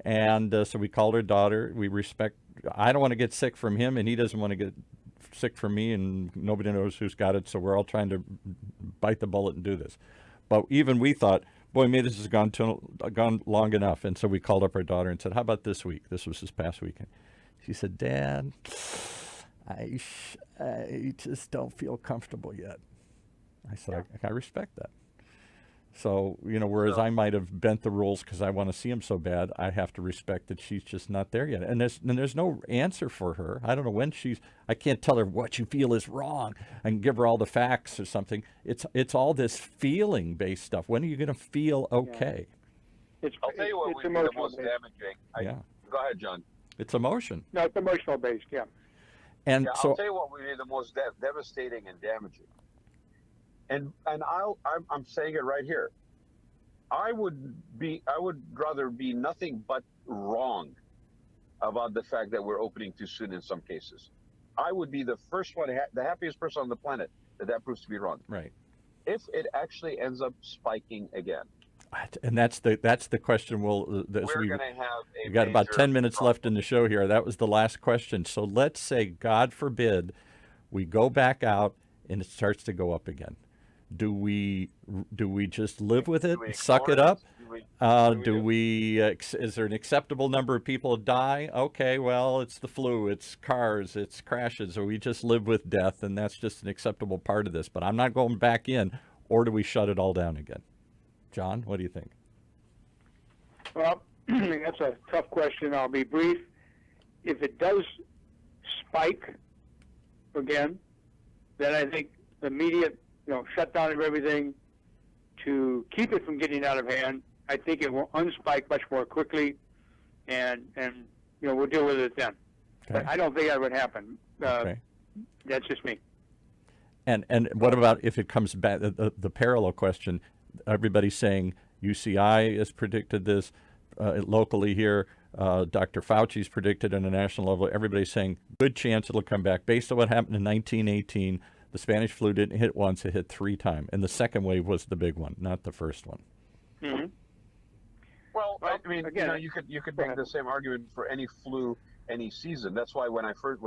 And so we called her daughter. We respect. I don't want to get sick from him, and he doesn't want to get sick from me, and nobody knows who's got it. So we're all trying to bite the bullet and do this. But even we thought, boy, maybe this has gone long enough. And so we called up our daughter and said, how about this week? This was this past weekend. She said, Dad, I just don't feel comfortable yet. I said, I respect that. So, whereas I might have bent the rules because I want to see him so bad, I have to respect that she's just not there yet. And there's no answer for her. I don't know when I can't tell her what you feel is wrong and give her all the facts or something. It's all this feeling-based stuff. When are you going to feel okay? I'll tell you what would be the most damaging. Go ahead, John. It's emotion. No, it's emotional-based, yeah. And so I'll tell you what would be the most devastating and damaging. And I'm saying it right here. I would rather be nothing but wrong about the fact that we're opening too soon in some cases. I would be the first one, the happiest person on the planet that proves to be wrong. Right. If it actually ends up spiking again. And that's the question. We're going to have we got about 10 minutes problem. left in the show here. That was the last question. So let's say, God forbid, we go back out and it starts to go up again. Do we just live with it, suck it up? Is there an acceptable number of people die? Okay, well, it's the flu, it's cars, it's crashes, or we just live with death, and that's just an acceptable part of this. But I'm not going back in, or do we shut it all down again? John, what do you think? Well, that's a tough question. I'll be brief. If it does spike again, then I think the immediate shutdown of everything to keep it from getting out of hand. I think it will unspike much more quickly, and we'll deal with it then. Okay. But I don't think that would happen. Okay. That's just me. And what about if it comes back? The parallel question. Everybody's saying UCI has predicted this locally here. Dr. Fauci's predicted on a national level. Everybody's saying good chance it'll come back based on what happened in 1918. The Spanish flu didn't hit once; it hit 3 times, and the second wave was the big one, not the first one. Mm-hmm. Well, I mean, again, you could make the same argument for any flu, any season. That's why when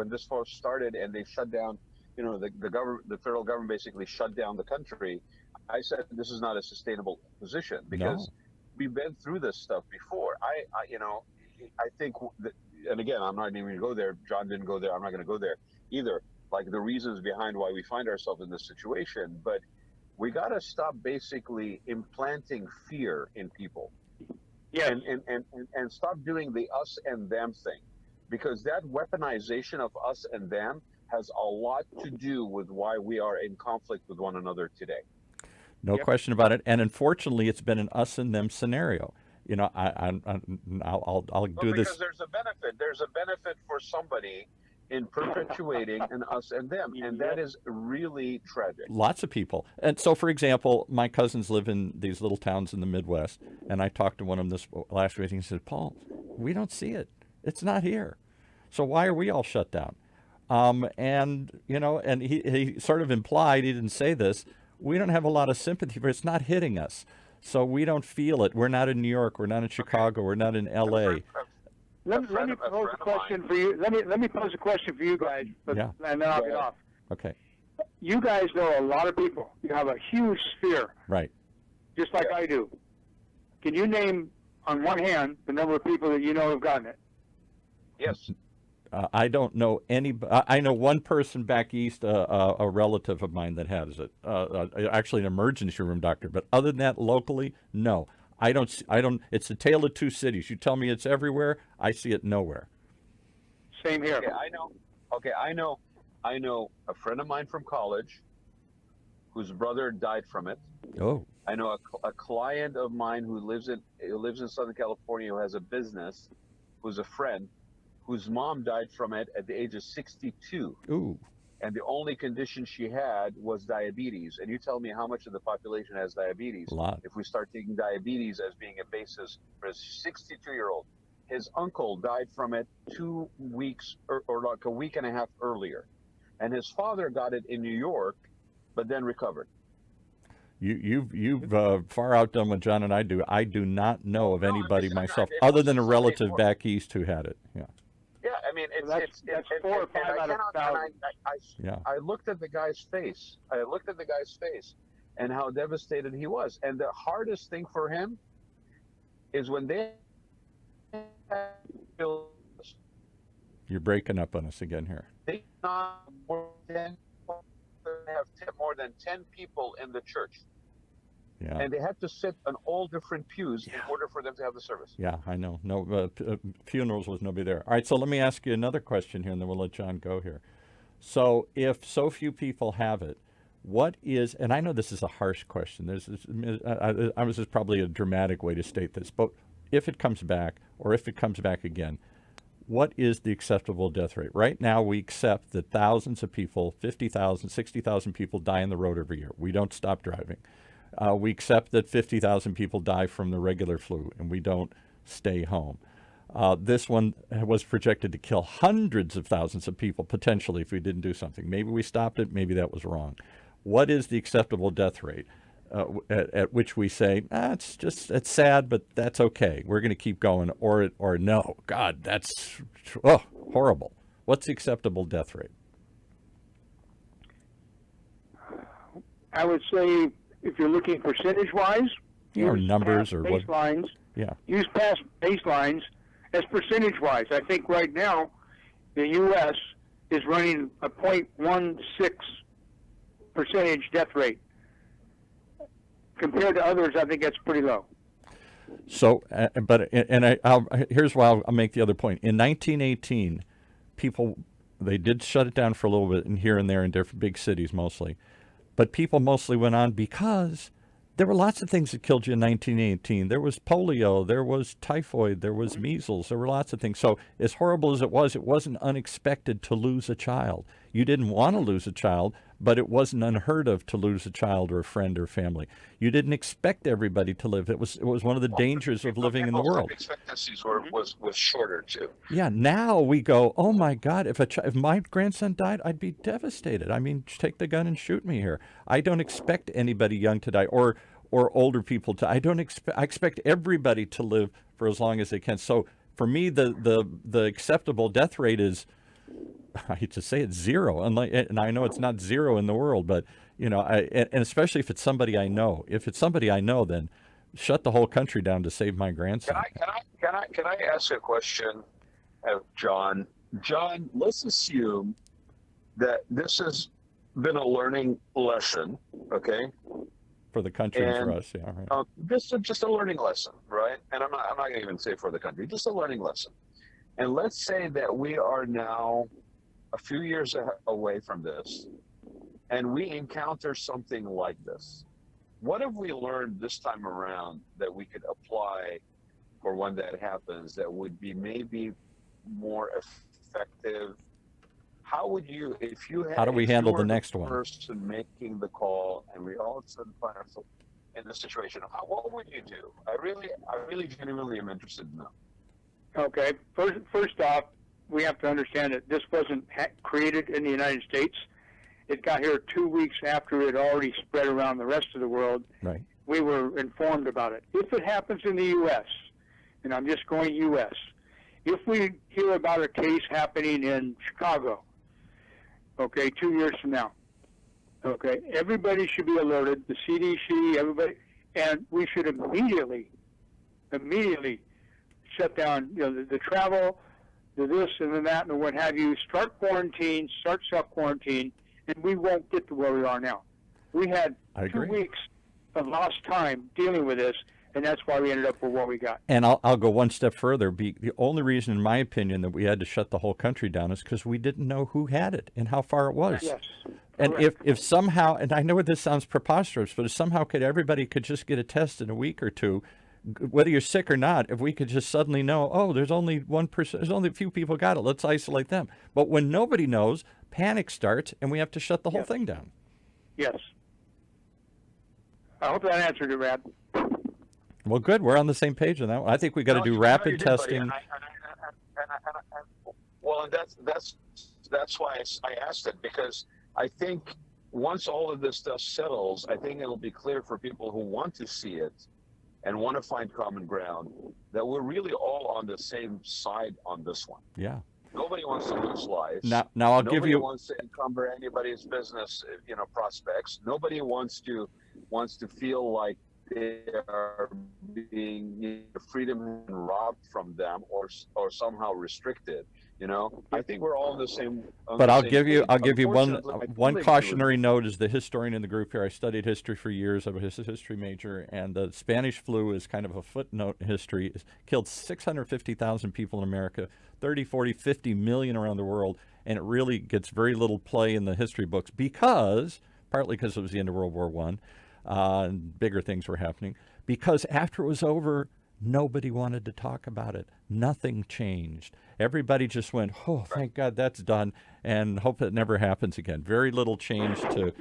this first started and they shut down, the federal government basically shut down the country. I said this is not a sustainable position because we've been through this stuff before. I think that, and again, I'm not even going to go there. John didn't go there. I'm not going to go there either. Like the reasons behind why we find ourselves in this situation, but we got to stop basically implanting fear in people. Yeah, and stop doing the us and them thing, because that weaponization of us and them has a lot to do with why we are in conflict with one another today. No question about it. And unfortunately, it's been an us and them scenario. I'll do this. Because there's a benefit. There's a benefit for somebody in perpetuating an us and them, and that is really tragic. Lots of people. And so, for example, my cousins live in these little towns in the Midwest, and I talked to one of them this last week, and he said, Paul, we don't see it. It's not here. So why are we all shut down? And, and he sort of implied, he didn't say this, we don't have a lot of sympathy for it. It's not hitting us. So we don't feel it. We're not in New York. We're not in Chicago. We're not in L.A. Let me pose a question for you. Let me pose a question for you guys, and then I'll get off. Okay. You guys know a lot of people. You have a huge sphere. Right. Just like I do. Can you name on one hand the number of people that you know have gotten it? Yes. I don't know any. I know one person back east, a relative of mine that has it. Actually, an emergency room doctor. But other than that, locally, no. I don't. It's a tale of two cities. You tell me it's everywhere. I see it nowhere. Same here. Okay, I know. Okay, I know a friend of mine from college whose brother died from it. Oh. I know a client of mine who lives in Southern California, who has a business, who's a friend, whose mom died from it at the age of 62. Ooh. And the only condition she had was diabetes. And you tell me how much of the population has diabetes? A lot. If we start taking diabetes as being a basis for a 62-year-old. His uncle died from it 2 weeks or like a week and a half earlier. And his father got it in New York, but then recovered. You've far outdone what John and I do. I do not know of anybody myself, it other was than a somebody relative more. back east who had it. Yeah. Yeah, I mean, That's 4 or 5 out of 1,000. I looked at the guy's face. And how devastated he was. And the hardest thing for him is when they You're breaking up on us again here. they not have more than 10 people in the church. Yeah. And they had to sit on all different pews in order for them to have the service. Yeah, I know. No funerals was nobody there. All right, so let me ask you another question here, and then we'll let John go here. So if so few people have it, what is, and I know this is a harsh question. This is probably a dramatic way to state this, but if it comes back, or if it comes back again, what is the acceptable death rate? Right now, we accept that thousands of people, 50,000, 60,000 people die on the road every year. We don't stop driving. We accept that 50,000 people die from the regular flu, and we don't stay home. This one was projected to kill hundreds of thousands of people, potentially, if we didn't do something. Maybe we stopped it. Maybe that was wrong. What is the acceptable death rate at which we say, it's sad, but that's okay. We're going to keep going, or no, God, that's horrible. What's the acceptable death rate? I would say, if you're looking percentage-wise, or numbers or baselines. What? Yeah. Use past baselines as percentage-wise. I think right now the U.S. is running a 0.16 percentage death rate. Compared to others, I think that's pretty low. So, here's why I'll make the other point. In 1918, they did shut it down for a little bit, and here and there in different big cities mostly. But people mostly went on because there were lots of things that killed you in 1918. There was polio, there was typhoid, there was measles, there were lots of things. So as horrible as it wasn't unexpected to lose a child. You didn't want to lose a child, but it wasn't unheard of to lose a child or a friend or family. You didn't expect everybody to live. It was one of the dangers of living in the world. Expectancies was shorter too. Yeah, now we go, oh my God, if my grandson died, I'd be devastated. I mean, take the gun and shoot me here. I don't expect anybody young to die or older people to. I expect everybody to live for as long as they can. So for me, the acceptable death rate is, I hate to say it, zero. And I know it's not zero in the world, but and especially if it's somebody I know. If it's somebody I know, then shut the whole country down to save my grandson. Can I ask a question of John? John, let's assume that this has been a learning lesson, okay? For the country and for us, yeah. Right. This is just a learning lesson, right? And I'm not going to even say for the country, just a learning lesson. And let's say that we are now a few years away from this, and we encounter something like this. What have we learned this time around that we could apply for when that happens that would be maybe more effective? How would you, if you had, how do we handle the next one? Person making the call, and we all of a sudden find ourselves in this situation, what would you do? I really genuinely am interested in that. Okay. First off, we have to understand that this wasn't created in the United States. It got here 2 weeks after it already spread around the rest of the world. Right. We were informed about it. If it happens in the U.S., and I'm just going U.S., if we hear about a case happening in Chicago, okay, 2 years from now, okay, everybody should be alerted, the CDC, everybody, and we should immediately shut down, the travel, the this and the that and what have you, start quarantine, start self-quarantine, and we won't get to where we are now. We had 2 weeks of lost time dealing with this, and that's why we ended up with what we got. And I'll go one step further. The only reason, in my opinion, that we had to shut the whole country down is because we didn't know who had it and how far it was. Yes. And Correct. if somehow, and I know this sounds preposterous, but if somehow everybody could just get a test in a week or two, whether you're sick or not, if we could just suddenly know, oh, there's only 1%, there's only a few people got it, let's isolate them. But when nobody knows, panic starts, and we have to shut the whole thing down. Yes. I hope that answered it, Rad. Well, good. We're on the same page on that one. I think we got to do rapid testing. Well, and that's why I asked it, because I think once all of this stuff settles, I think it'll be clear for people who want to see it and want to find common ground that we're really all on the same side on this one. Yeah. Nobody wants to lose lives. Now I'll give you. Nobody wants to encumber anybody's business, prospects. Nobody wants to feel like they are being freedom and robbed from them or somehow restricted. I think we're all in the same. But I'll give you one cautionary note as the historian in the group here. I studied history for years. I was a history major, and the Spanish flu is kind of a footnote in history. It's killed 650,000 people in America, 30, 40, 50 million around the world, and it really gets very little play in the history books partly because it was the end of World War I. And bigger things were happening, because after it was over, nobody wanted to talk about it. Nothing changed. Everybody just went, oh, thank God that's done, and hope it never happens again. Very little change to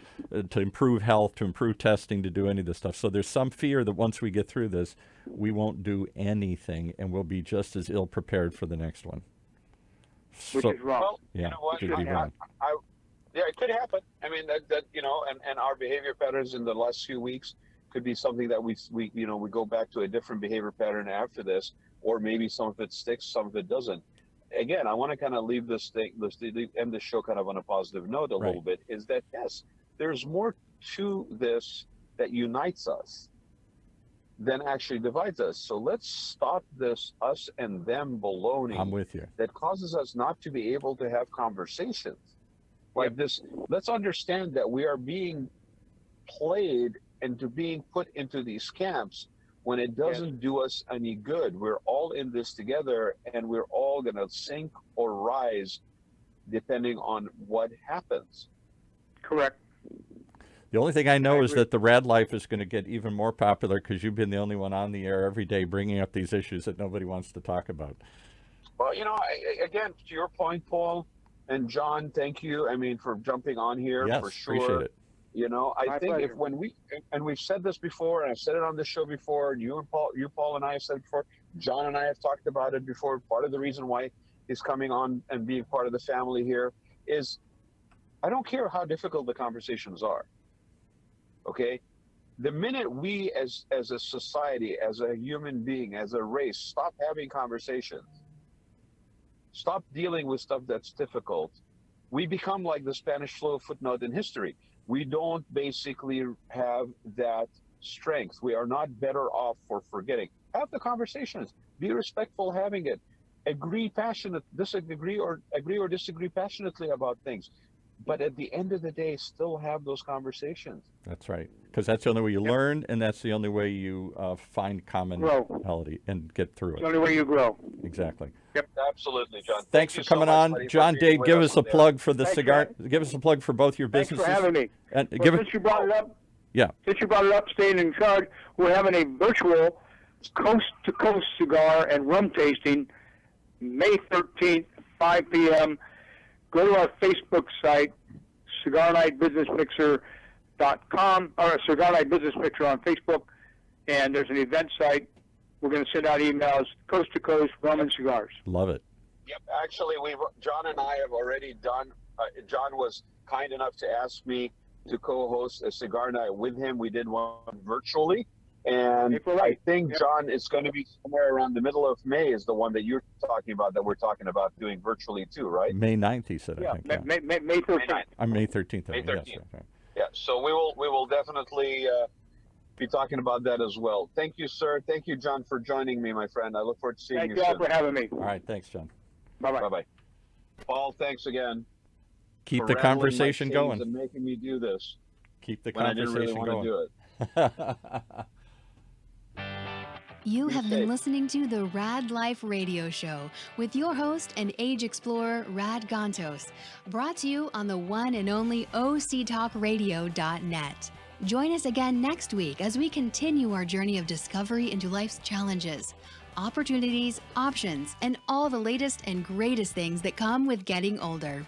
improve health, to improve testing, to do any of this stuff. So there's some fear that once we get through this, we won't do anything, and we'll be just as ill prepared for the next one. Which is wrong. Well, Yeah, you know what? could be wrong. Yeah, it could happen. I mean, and our behavior patterns in the last few weeks could be something that we go back to a different behavior pattern after this, or maybe some of it sticks, some of it doesn't. Again, I want to kind of leave this thing, end the show kind of on a positive note a little bit, is that, yes, there's more to this that unites us than actually divides us. So let's stop this us and them baloney. I'm with you. That causes us not to be able to have conversations like this. Let's understand that we are being played into being put into these camps when it doesn't do us any good. We're all in this together, and we're all going to sink or rise depending on what happens. Correct. The only thing I know is that the Raad Life is going to get even more popular because you've been the only one on the air every day bringing up these issues that nobody wants to talk about. Well, again, to your point, Paul and John, thank you. I mean, for jumping on here, yes, for sure. Appreciate it. I think pleasure. If we've said this before, and I've said it on the show before, and Paul and I have said it before, John and I have talked about it before. Part of the reason why he's coming on and being part of the family here is, I don't care how difficult the conversations are. Okay, the minute we as a society, as a human being, as a race, stop having conversations, stop dealing with stuff that's difficult, we become like the Spanish flu footnote in history. We don't basically have that strength. We are not better off for forgetting. Have the conversations. Be respectful having it. Agree disagree or disagree passionately about things. But at the end of the day, still have those conversations. That's right. Because that's the only way you learn, and that's the only way you find commonality and get through it. It's the only way you grow. Exactly. Yep. Absolutely, John. Thanks for coming on. John, Dave, give us a plug for the cigar. Give us a plug for both your businesses. Thanks for having me. And since you brought it up, since you brought it up, staying in charge, we're having a virtual coast-to-coast cigar and rum tasting May 13th, 5 p.m. Go to our Facebook site, CigarNightBusinessMixer.com, or Cigar Night Business Mixer on Facebook, and there's an event site. We're going to send out emails, coast to coast, rum and cigars. Love it. Yep. Actually, John and I have already done. John was kind enough to ask me to co-host a cigar night with him. We did one virtually, and April I 8th. think Yep. John, it's going to be somewhere around the middle of May. Is the one that you're talking about, that we're talking about doing virtually too, right? May 9th, he said, I Yeah, think. May, Yeah. May, May 13th. May 9th. I'm May 13th. May Yes, 13th. right. Yeah. So we will definitely be talking about that as well. Thank you, sir. Thank you, John, for joining me, my friend. I look forward to seeing Thank you you all soon. for having me. All right, thanks, John. Bye-bye. Bye bye. Paul, thanks again. Keep for the rattling my conversation chains going. and making me do this Keep the when I didn't really conversation want going. to do it. You Be have safe. been listening to the Rad Life Radio Show with your host and age explorer, Rad Gontos, brought to you on the one and only octalkradio.net. Join us again next week as we continue our journey of discovery into life's challenges, opportunities, options, and all the latest and greatest things that come with getting older.